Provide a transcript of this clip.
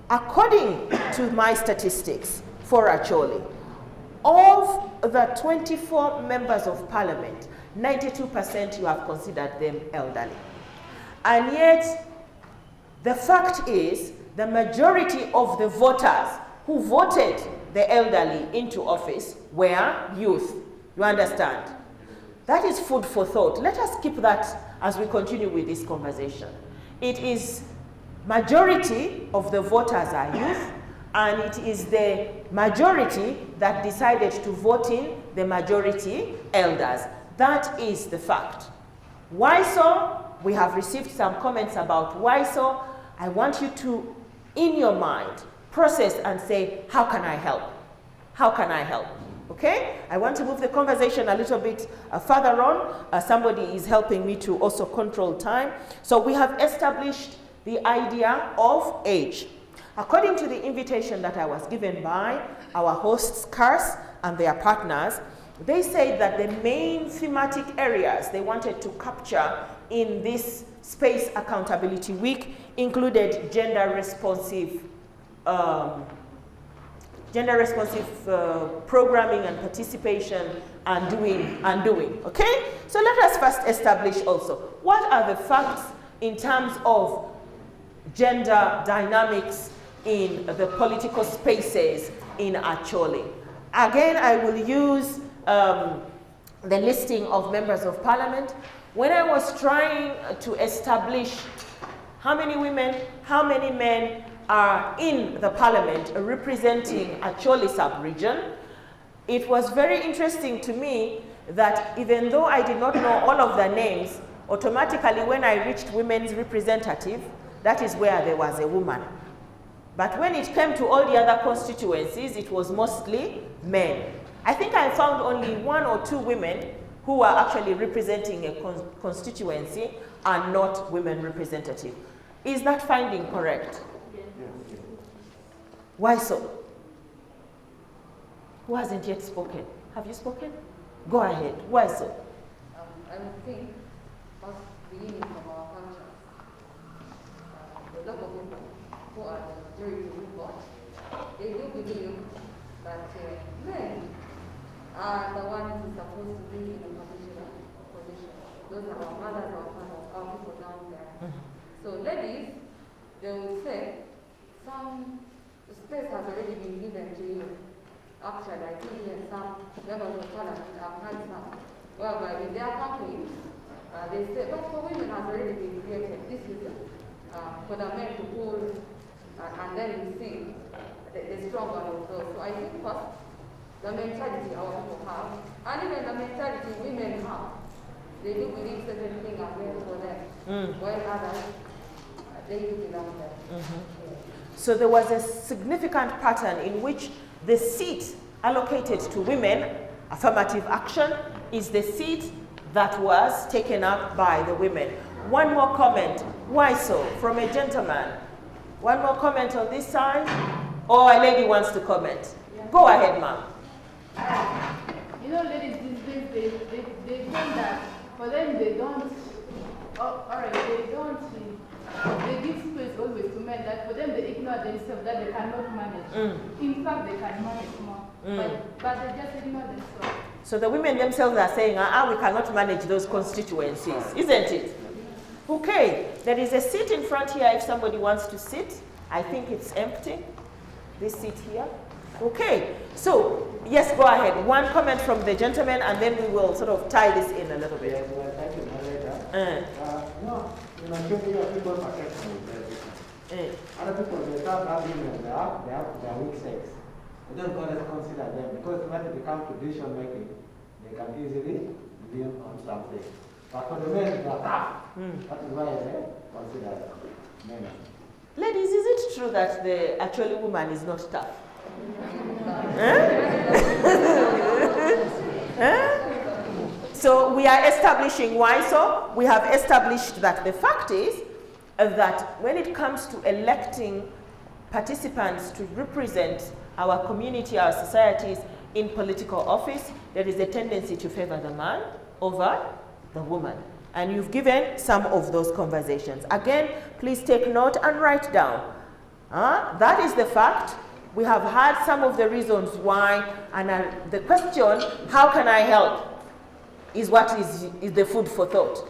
According to my statistics for Acholi, of the 24 members of parliament, 92% you have considered them elderly. And yet, the fact is, the majority of the voters who voted the elderly into office were youth. You understand? That is food for thought. Let us keep that as we continue with this conversation. It is majority of the voters are youth, and it is the majority that decided to vote in the majority elders. That is the fact. Why so? We have received some comments about why so. I want you to, in your mind, process and say, how can I help? How can I help? Okay? I want to move the conversation a little bit further on. Somebody is helping me to also control time. So we have established the idea of age. According to the invitation that I was given by our hosts, CARS, and their partners, they said that the main thematic areas they wanted to capture in this Space Accountability Week included gender-responsive programming and participation and doing. Okay? So let us first establish also, what are the facts in terms of gender dynamics in the political spaces in Acholi? Again, I will use the listing of members of parliament. When I was trying to establish how many women, how many men are in the parliament representing Acholi sub-region, it was very interesting to me that even though I did not know all of the names, automatically when I reached women's representative, that is where there was a woman. But when it came to all the other constituencies, it was mostly men. I think I found only 1 or 2 women who were actually representing a constituency and not women representative. Is that finding correct? Yes. Why so? Who hasn't yet spoken? Have you spoken? Go ahead. Why so? I would think, first beginning from our culture, the lot of people who are the majority who vote, they do believe that men are the ones who are supposed to be in a particular position. Those are our mothers, our fathers, our people down there. So ladies, they will say, some space has already been given to you. Actually, I think yes, some members of parliament have had some, whereby in their companies, they say, but for women has already been created. This is for the men to pull, and then we see the strong one of those. So I think first, the mentality our people have, and even the mentality women have. They do believe certain things are meant for them, while others, they do belong there. So there was a significant pattern in which the seat allocated to women, affirmative action, is the seat that was taken up by the women. One more comment. Why so? From a gentleman. One more comment on this side? Or a lady wants to comment? Yeah. Go ahead, ma'am. You know, ladies these days, they think that for them they don't, they give space always to men, that for them they ignore themselves, that they cannot manage. In fact, they can manage more, but they just ignore themselves. So the women themselves are saying, we cannot manage those constituencies, isn't it? Okay, there is a seat in front here if somebody wants to sit. I think it's empty, this seat here. Okay, so yes, go ahead. One comment from the gentleman, and then we will sort of tie this in a little bit. Yes, well, thank you, Marleta. No, you know, people perception is very different. Other people, they start having they have their weak sex. They don't always consider them, because when it comes to decision making, they can easily lean on something. But for the men, they are tough. That is why they consider men. Ladies, is it true that the actual woman is not tough? So we are establishing why so. We have established that the fact is that when it comes to electing participants to represent our community, our societies in political office, there is a tendency to favor the man over the woman. And you've given some of those conversations. Again, please take note and write down. That is the fact. We have had some of the reasons why, and the question, how can I help, is what is the food for thought.